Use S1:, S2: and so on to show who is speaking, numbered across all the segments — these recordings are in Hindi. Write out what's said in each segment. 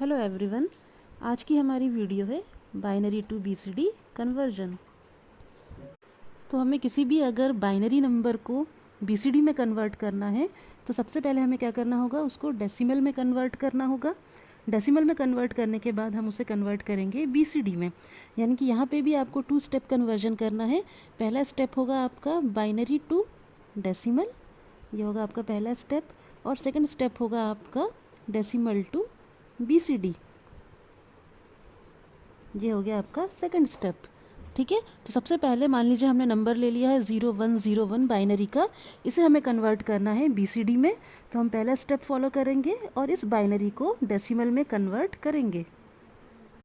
S1: Hello everyone. आज की हमारी वीडियो है बाइनरी टू बीसीडी कन्वर्जन। तो हमें किसी भी अगर बाइनरी नंबर को बीसीडी में कन्वर्ट करना है तो सबसे पहले हमें क्या करना होगा, उसको डेसिमल में कन्वर्ट करना होगा। डेसिमल में कन्वर्ट करने के बाद हम उसे कन्वर्ट करेंगे बीसीडी में, यानी कि यहाँ पे भी आपको 2 स्टेप कन्वर्जन करना है। पहला स्टेप होगा आपका बाइनरी टू डेसिमल, ये होगा आपका पहला स्टेप, और सेकंड स्टेप होगा आपका डेसिमल टू बीसीडी, ये हो गया आपका सेकंड स्टेप। ठीक है, तो सबसे पहले मान लीजिए हमने नंबर ले लिया है 0101 बाइनरी का, इसे हमें कन्वर्ट करना है बीसीडी में। तो हम पहला स्टेप फॉलो करेंगे और इस बाइनरी को डेसिमल में कन्वर्ट करेंगे।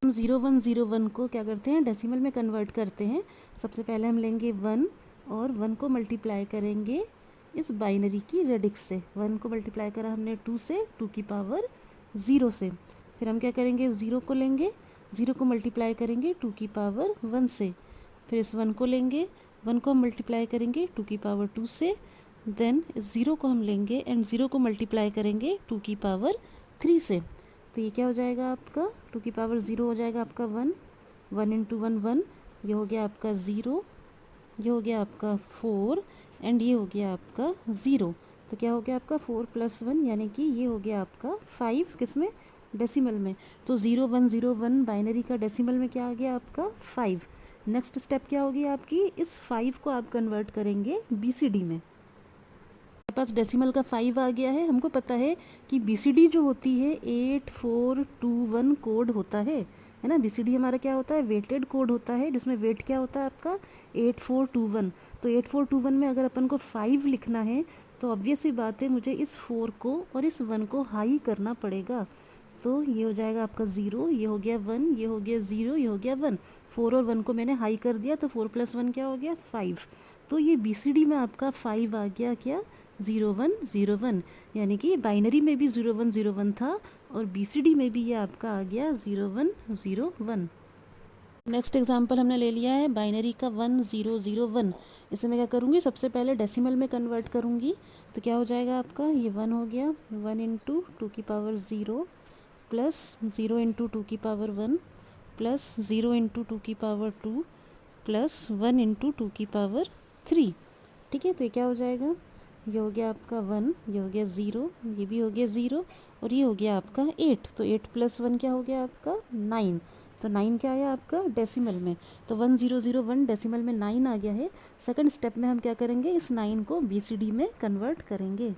S1: हम 0101 को क्या करते हैं, डेसिमल में कन्वर्ट करते हैं। सबसे पहले हम लेंगे 1 और 1 को मल्टीप्लाई करेंगे इस बाइनरी की रेडिक्स से। 1 को मल्टीप्लाई करा हमने 2 से, 2 की पावर 0 से। फिर हम क्या करेंगे, 0 को लेंगे, 0 को मल्टीप्लाई करेंगे 2 की पावर 1 से। फिर इस 1 को लेंगे, 1 को हम मल्टीप्लाई करेंगे 2 की पावर 2 से। देन इस 0 को हम लेंगे एंड 0 को मल्टीप्लाई करेंगे 2 की पावर 3 से। तो ये क्या हो जाएगा आपका, 2 की पावर 0 हो जाएगा आपका 1, 1 इंटू 1 1, ये हो गया आपका 0, ये हो गया आपका 4 एंड ये हो गया आपका 0। तो क्या हो गया आपका 4 + 1, यानी कि ये हो गया आपका 5, किस में, डेसिमल में। तो 0101 बाइनरी का डेसिमल में क्या आ गया आपका 5। नेक्स्ट स्टेप क्या होगी आपकी, इस 5 को आप कन्वर्ट करेंगे बीसीडी में। हमारे पास डेसिमल का 5 आ गया है। हमको पता है कि बीसीडी जो होती है 8421 कोड होता है ना। बीसीडी हमारा क्या होता है, वेटेड कोड होता है, जिसमें वेट क्या होता है आपका 8421। तो 8421 में अगर अपन को 5 लिखना है तो ऑब्वियस सी बात है, मुझे इस 4 को और इस 1 को हाई करना पड़ेगा। तो ये हो जाएगा आपका 0, ये हो गया 1, ये हो गया 0, ये हो गया 1। 4 और 1 को मैंने हाई कर दिया, तो 4 + 1 क्या हो गया 5। तो ये बीसीडी में आपका 5 आ गया, क्या 0101, यानी कि बाइनरी में भी 0101 था और बीसीडी में भी ये आपका आ गया 0101। नेक्स्ट एग्जांपल हमने ले लिया है बाइनरी का 1001। इसे मैं क्या करूँगी, सबसे पहले डेसिमल में कन्वर्ट करूँगी। तो क्या हो जाएगा आपका, ये 1 हो गया, 1 इंटू 2 की पावर 0 प्लस 0 इंटू 2 की पावर 1 प्लस 0 इंटू 2 की पावर 2 प्लस 1 इंटू 2 की पावर 3। ठीक है, तो ये क्या हो जाएगा, ये हो गया आपका 1, ये हो गया 0, ये भी हो गया 0 और ये हो गया आपका 8। तो 8 + 1 क्या हो गया आपका 9। तो 9 क्या आया आपका डेसिमल में। तो 1001 डेसिमल में 9 आ गया है। सेकंड स्टेप में हम क्या करेंगे, इस 9 को बीसीडी में कन्वर्ट करेंगे।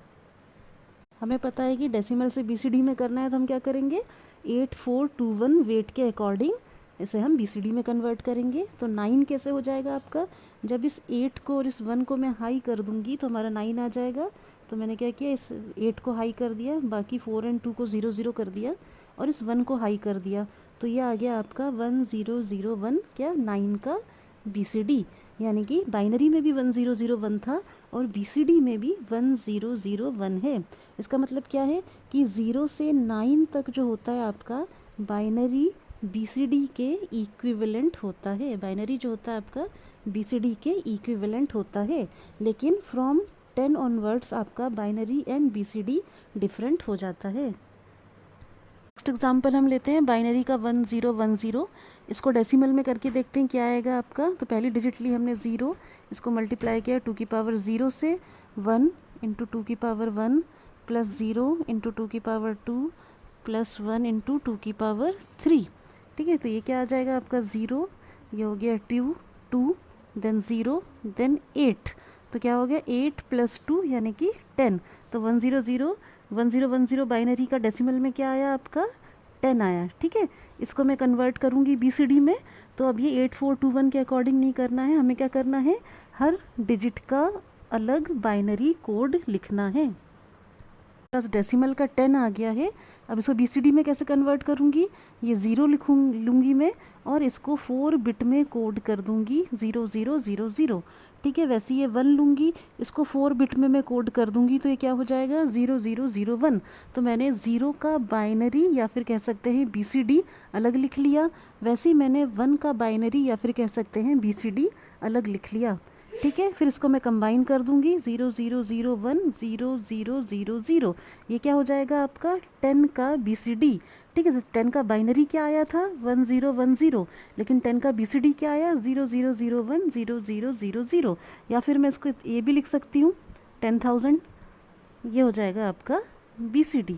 S1: हमें पता है कि डेसिमल से बीसीडी में करना है, तो हम क्या करेंगे, 8421 वेट के अकॉर्डिंग इसे हम बीसीडी में कन्वर्ट करेंगे। तो 9 कैसे हो जाएगा आपका, जब इस 8 को और इस 1 को मैं हाई कर दूंगी तो हमारा 9 आ जाएगा। तो मैंने क्या किया, इस 8 को हाई कर दिया, बाकी 4 और 2 को 0 0 कर दिया और इस 1 को हाई कर दिया। तो ये आ गया आपका 1001, क्या 9 का बीसीडी, यानी कि बाइनरी में भी 1001 था और बीसीडी में भी 1001 है। इसका मतलब क्या है कि 0 से 9 तक जो होता है आपका बाइनरी बीसीडी के इक्विवेलेंट होता है। बाइनरी जो होता है आपका बीसीडी के इक्विवेलेंट होता है, लेकिन फ्रॉम 10 ऑनवर्ड्स आपका बाइनरी एंड बीसीडी डिफरेंट हो जाता है। नेक्स्ट एग्जांपल हम लेते हैं बाइनरी का 1010। इसको डेसिमल में करके देखते हैं क्या आएगा आपका। तो पहली डिजिट ली हमने 0, इसको मल्टीप्लाई किया 2 की पावर 0 से, 1 इंटू 2 की पावर 1 प्लस 0 इंटू 2 की पावर 2 प्लस 1 इंटू 2 की पावर 3। ठीक है, तो ये क्या आ जाएगा आपका 0, ये हो गया 2 देन 0 देन 8। तो क्या हो गया 8 + 2 यानी कि 10। तो 1010 बाइनरी का डेसिमल में क्या आया आपका 10 आया। ठीक है, इसको मैं कन्वर्ट करूँगी बीसीडी में। तो अब ये 8421 के अकॉर्डिंग नहीं करना है, हमें क्या करना है, हर डिजिट का अलग बाइनरी कोड लिखना है। प्लस डेसिमल का 10 आ गया है। अब इसको बीसीडी में कैसे कन्वर्ट करूँगी, ये 0 लूँगी मैं और इसको 4 बिट में कोड कर दूँगी 0000। ठीक है, वैसे ये 1 लूँगी, इसको 4 बिट में मैं कोड कर दूँगी, तो ये क्या हो जाएगा 0001। तो मैंने 0 का बाइनरी या फिर कह सकते हैं बीसीडी अलग लिख लिया, वैसे ही मैंने 1 का बाइनरी या फिर कह सकते हैं बीसीडी अलग लिख लिया। ठीक है, फिर इसको मैं कंबाइन कर दूंगी, 0 0 0 1 0 0 0 0, ये क्या हो जाएगा आपका 10 का BCD। ठीक है, तो 10 का बाइनरी क्या आया था 1010, लेकिन 10 का BCD क्या आया 0001 0000, या फिर मैं इसको ये भी लिख सकती हूँ 10,000। ये हो जाएगा आपका BCD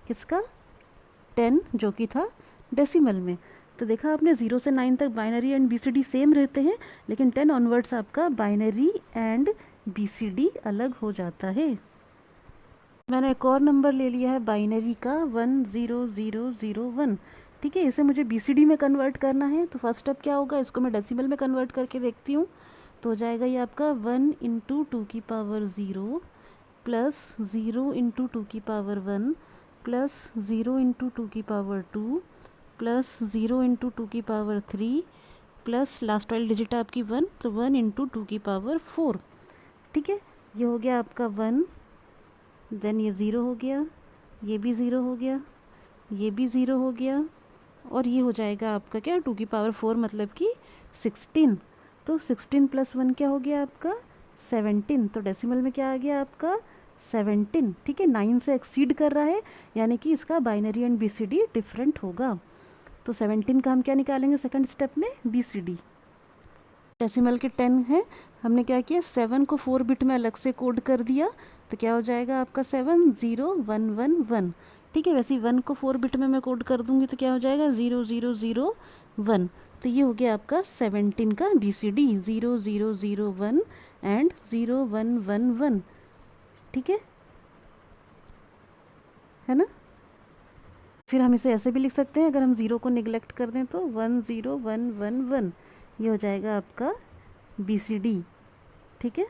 S1: किसका 10, जो कि था डेसिमल में। तो देखा आपने 0 से 9 तक बाइनरी एंड BCD सेम रहते हैं, लेकिन 10 ऑनवर्ड्स आपका बाइनरी एंड BCD अलग हो जाता है। मैंने एक और नंबर ले लिया है बाइनरी का 10001। ठीक है, इसे मुझे BCD में कन्वर्ट करना है, तो फर्स्ट स्टेप क्या होगा, इसको मैं डेसिमल में कन्वर्ट करके देखती हूँ। तो हो जाएगा ये आपका 1 इंटू 2 की पावर 0 प्लस 0 इंटू 2 की पावर 1 प्लस 0 इंटू 2 की पावर 2 प्लस 0 इंटू 2 की पावर 3 प्लस लास्ट वाली डिजिट आपकी 1, तो 1 इंटू 2 की पावर 4। ठीक है, ये हो गया आपका 1, देन ये 0 हो गया, ये भी 0 हो गया, ये भी 0 हो गया, और ये हो जाएगा आपका क्या 2 की पावर 4 मतलब कि 16। तो 16 प्लस 1 क्या हो गया आपका 17, तो डेसिमल में क्या आ गया आपका 17। ठीक है, 9 से एक्सीड कर रहा है, यानी कि इसका बाइनरी एंड BCD डिफरेंट होगा। तो 17 का हम क्या निकालेंगे सेकंड स्टेप में BCD। डेसिमल के 10 है, हमने क्या किया 7 को 4 बिट में अलग से कोड कर दिया, तो क्या हो जाएगा आपका 70111। ठीक है, वैसे ही 1 को 4 बिट में मैं कोड कर दूंगी तो क्या हो जाएगा 0001। तो ये हो गया आपका 17 का BCD 0001 एंड 0111। ठीक है ना। फिर हम इसे ऐसे भी लिख सकते हैं, अगर हम 0 को निगलेक्ट कर दें तो 10111, ये हो जाएगा आपका BCD। ठीक है।